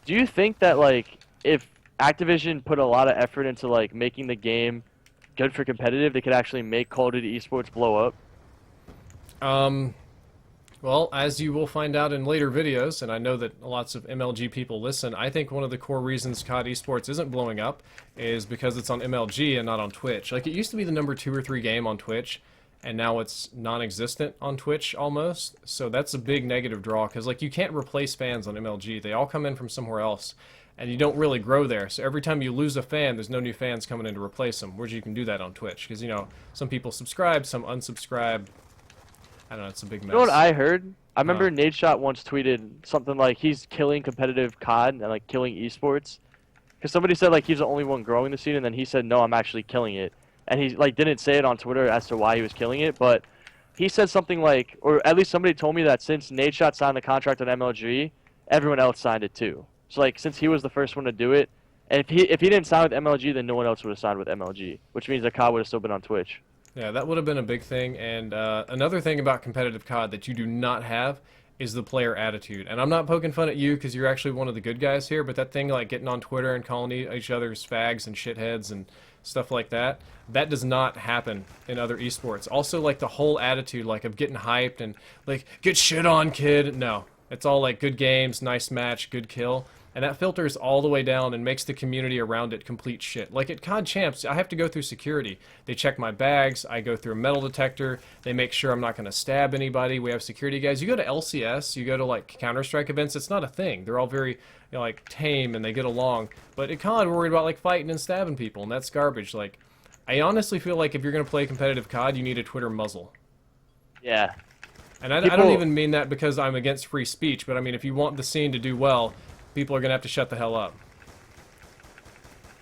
Do you think that like if Activision put a lot of effort into like making the game good for competitive, they could actually make Call of Duty esports blow up? Um, well, as you will find out in later videos, and I know that lots of MLG people listen, I think one of the core reasons CoD eSports isn't blowing up is because it's on MLG and not on Twitch. Like, it used to be the number 2 or 3 game on Twitch, and now it's non-existent on Twitch almost. So that's a big negative draw, because like you can't replace fans on MLG. They all come in from somewhere else, and you don't really grow there. So every time you lose a fan, there's no new fans coming in to replace them. Whereas you can do that on Twitch, because you know some people subscribe, some unsubscribe. I don't know, it's a big mess. You know what I heard? I remember Uh, Nadeshot once tweeted something like he's killing competitive COD and like killing esports. Because somebody said like he's the only one growing the scene, and then he said no, I'm actually killing it. And he like didn't say it on Twitter as to why he was killing it, but he said something like, or at least somebody told me that since Nadeshot signed the contract on MLG, everyone else signed it too. So like since he was the first one to do it, and if he didn't sign with MLG, then no one else would have signed with MLG, which means that COD would have still been on Twitch. Yeah, that would have been a big thing. And another thing about competitive COD that you do not have is the player attitude. And I'm not poking fun at you because you're actually one of the good guys here, but that thing like getting on Twitter and calling each other's fags and shitheads and stuff like that, that does not happen in other esports. Also, like the whole attitude, like of getting hyped and like, get shit on, kid. No, it's all like good games, nice match, good kill. And that filters all the way down and makes the community around it complete shit. Like at COD Champs, I have to go through security. They check my bags, I go through a metal detector, they make sure I'm not going to stab anybody. We have security guys. You go to LCS, you go to like Counter-Strike events, it's not a thing. They're all very, you know, like tame and they get along. But at COD, we're worried about like fighting and stabbing people, and that's garbage. Like, I honestly feel like if you're going to play competitive COD, you need a Twitter muzzle. Yeah. And I don't People, even mean that because I'm against free speech, but I mean if you want the scene to do well, people are going to have to shut the hell up.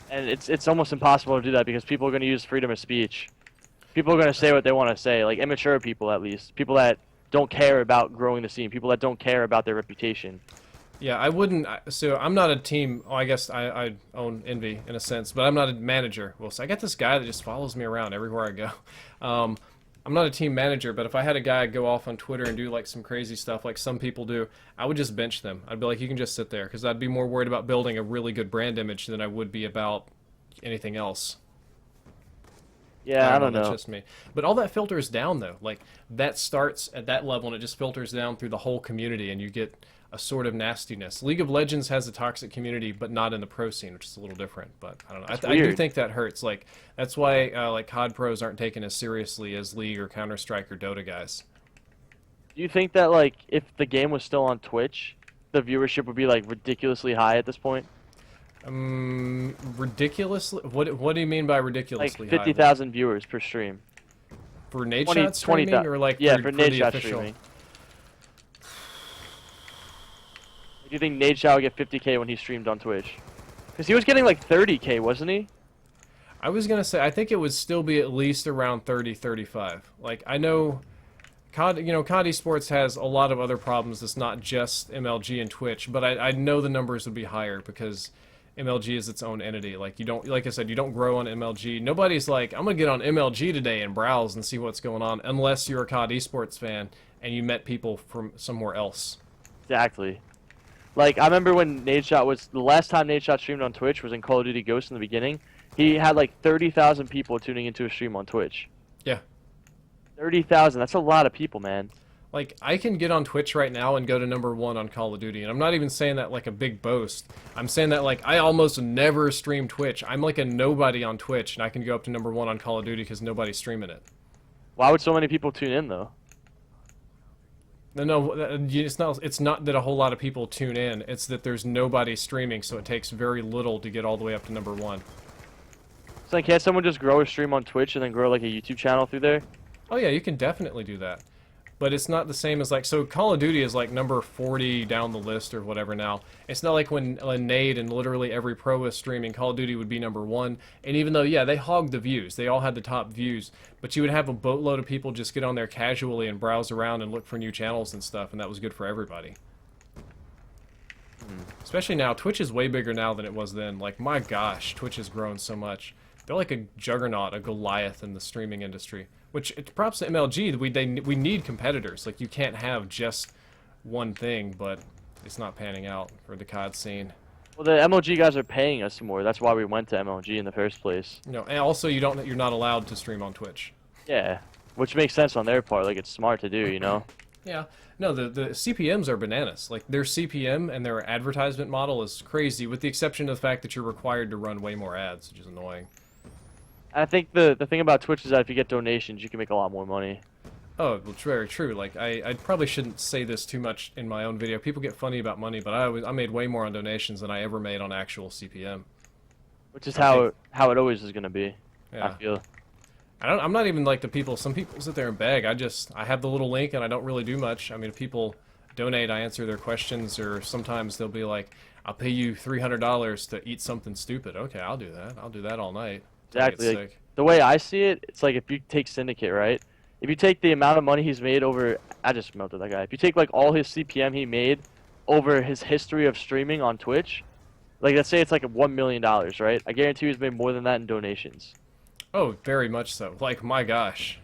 and it's almost impossible to do that because people are going to use freedom of speech. People are going to say what they want to say, like immature people at least. People that don't care about growing the scene. People that don't care about their reputation. Yeah, I wouldn't. So I'm not a team. Oh, I guess I own Envy in a sense, but I'm not a manager. Well, so I got this guy that just follows me around everywhere I go. I'm not a team manager, but if I had a guy go off on Twitter and do like some crazy stuff like some people do, I would just bench them. I'd be like, you can just sit there, because I'd be more worried about building a really good brand image than I would be about anything else. Yeah, I don't That's know. just me. But all that filters down though. Like that starts at that level and it just filters down through the whole community and you get a sort of nastiness. League of Legends has a toxic community, but not in the pro scene, which is a little different. But I don't know. That's I do weird. think that hurts. Like that's why like COD pros aren't taken as seriously as League or Counter Strike or Dota guys. Do you think that like if the game was still on Twitch, the viewership would be like ridiculously high at this point? Ridiculously. What do you mean by Like ridiculously high? 50,000 viewers per stream. For Nade 20 Shot streaming 20,000. or like Yeah, for for the Nade Shot official? streaming. Do you think Nade Shot would get 50K when he streamed on Twitch? Because he was getting like 30K, wasn't he? I was gonna say I think it would still be at least around 30, 35. Like I know COD, you know, COD eSports has a lot of other problems. It's not just MLG and Twitch, but I know the numbers would be higher because MLG is its own entity. Like you don't, like I said, you don't grow on MLG. Nobody's like, I'm gonna get on MLG today and browse and see what's going on, unless you're a COD eSports fan and you met people from somewhere else. Exactly. Like I remember when Nadeshot was the last time Nadeshot streamed on Twitch was in Call of Duty Ghosts in the beginning. He had like 30,000 people tuning into a stream on Twitch. Yeah. 30,000. That's a lot of people, man. Like, I can get on Twitch right now and go to #1 on Call of Duty, and I'm not even saying that like a big boast. I'm saying that like I almost never stream Twitch. I'm like a nobody on Twitch, and I can go up to #1 on Call of Duty because nobody's streaming it. Why would so many people tune in though? No, it's not. It's not that a whole lot of people tune in. It's that there's nobody streaming, so it takes very little to get all the way up to #1. So like, can't someone just grow a stream on Twitch and then grow like a YouTube channel through there? Oh yeah, you can definitely do that. But it's not the same as like, so Call of Duty is like number 40 down the list or whatever now. It's not like when Nade and literally every pro was streaming, Call of Duty would be #1. And even though, yeah, they hogged the views, they all had the top views, but you would have a boatload of people just get on there casually and browse around and look for new channels and stuff, and that was good for everybody. Especially now, Twitch is way bigger now than it was then. Like, my gosh, Twitch has grown so much. They're like a juggernaut, a Goliath in the streaming industry. Which, props to MLG, we need competitors. Like, you can't have just one thing, but it's not panning out for the COD scene. Well, the MLG guys are paying us more. That's why we went to MLG in the first place. You know, and also you're not allowed to stream on Twitch. Yeah, which makes sense on their part. Like, it's smart to do, you know? Yeah. No, the CPMs are bananas. Like, their CPM and their advertisement model is crazy, with the exception of the fact that you're required to run way more ads, which is annoying. I think the thing about Twitch is that if you get donations, you can make a lot more money. Oh, well, very true. Like, I probably shouldn't say this too much in my own video. People get funny about money, but I made way more on donations than I ever made on actual CPM. Which is how it always is gonna be. Yeah. I feel. I'm not even like the people. Some people sit there and beg. I have the little link and I don't really do much. I mean, if people donate, I answer their questions, or sometimes they'll be like, "I'll pay you $300 to eat something stupid." Okay, I'll do that. I'll do that all night. Exactly. Like, the way I see it, it's like if you take Syndicate, right? If you take the amount of money he's made over, I just melted that guy. If you take like all his CPM he made over his history of streaming on Twitch, like let's say it's like $1 million, right? I guarantee he's made more than that in donations. Oh, very much so. Like, my gosh,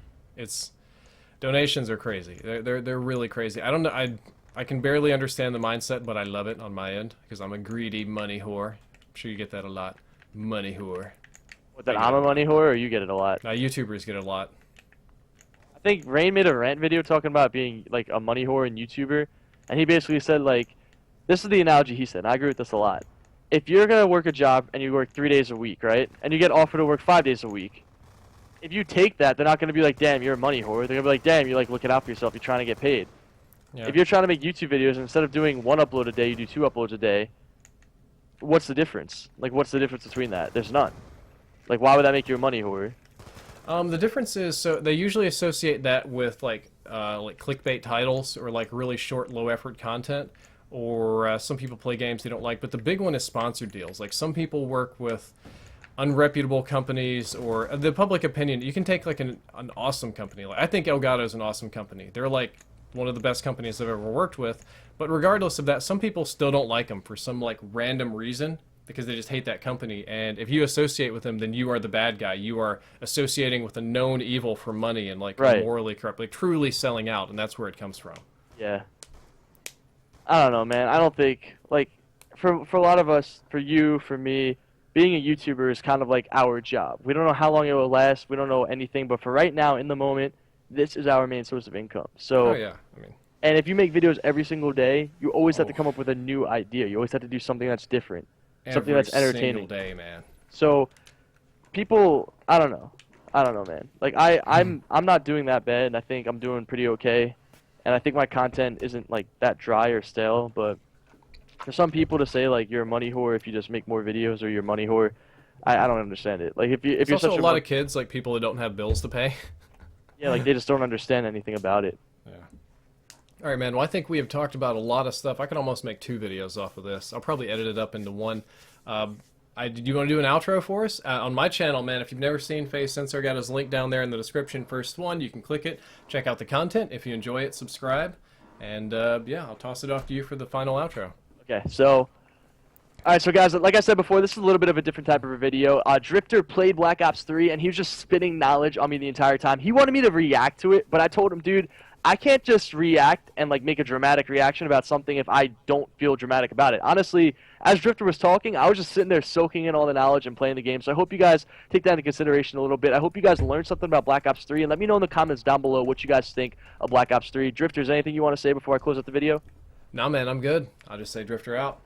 donations are crazy. They're really crazy. I don't know. I can barely understand the mindset, but I love it on my end because I'm a greedy money whore. I'm sure you get that a lot. Money whore. What, that I'm a money whore, or you get it a lot? YouTubers get it a lot. I think Rain made a rant video talking about being like a money whore and YouTuber, and he basically said like, this is the analogy he said, and I agree with this a lot. If you're gonna work a job and you work 3 days a week, right, and you get offered to work 5 days a week, if you take that, they're not gonna be like, damn, you're a money whore. They're gonna be like, damn, you're like looking out for yourself. You're trying to get paid. Yeah. If you're trying to make YouTube videos, and instead of doing 1 upload a day, you do 2 uploads a day. What's the difference? Like, what's the difference between that? There's none. Like, why would that make you a money whore? The difference is, so they usually associate that with like clickbait titles or like really short, low-effort content, or some people play games they don't like. But the big one is sponsored deals. Like, some people work with unreputable companies, or the public opinion. You can take like an awesome company. Like, I think Elgato is an awesome company. They're like one of the best companies I've ever worked with. But regardless of that, some people still don't like them for some like random reason, because they just hate that company. And if you associate with them, then you are the bad guy. You are associating with a known evil for money and like morally corrupt, like truly selling out, and that's where it comes from. Yeah. I don't know, man. I don't think, like, for a lot of us, for you, for me, being a YouTuber is kind of like our job. We don't know how long it will last. We don't know anything, but for right now, in the moment, this is our main source of income. So, oh yeah, I mean, and if you make videos every single day, you always have to come up with a new idea. You always have to do something that's different. Something that's entertaining. Every single day, man. So, people, I don't know, man. Like I'm not doing that bad, and I think I'm doing pretty okay, and I think my content isn't like that dry or stale. But for some people to say like you're a money whore if you just make more videos, or you're a money whore, I don't understand it. Like if you're also such a lot of kids, like people that don't have bills to pay. Yeah, like they just don't understand anything about it. Yeah. All right, man. Well, I think we have talked about a lot of stuff. I could almost make 2 videos off of this. I'll probably edit it up into one. Do you want to do an outro for us? On my channel, man, if you've never seen Face Censor, I got his link down there in the description. First one, you can click it, check out the content. If you enjoy it, subscribe. And yeah, I'll toss it off to you for the final outro. Okay, so... Alright, so guys, like I said before, this is a little bit of a different type of a video. Drift0r played Black Ops 3, and he was just spitting knowledge on me the entire time. He wanted me to react to it, but I told him, dude, I can't just react and like make a dramatic reaction about something if I don't feel dramatic about it. Honestly, as Drift0r was talking, I was just sitting there soaking in all the knowledge and playing the game. So I hope you guys take that into consideration a little bit. I hope you guys learned something about Black Ops 3, and let me know in the comments down below what you guys think of Black Ops 3. Drift0r, is there anything you want to say before I close out the video? Nah, man, I'm good. I'll just say Drift0r out.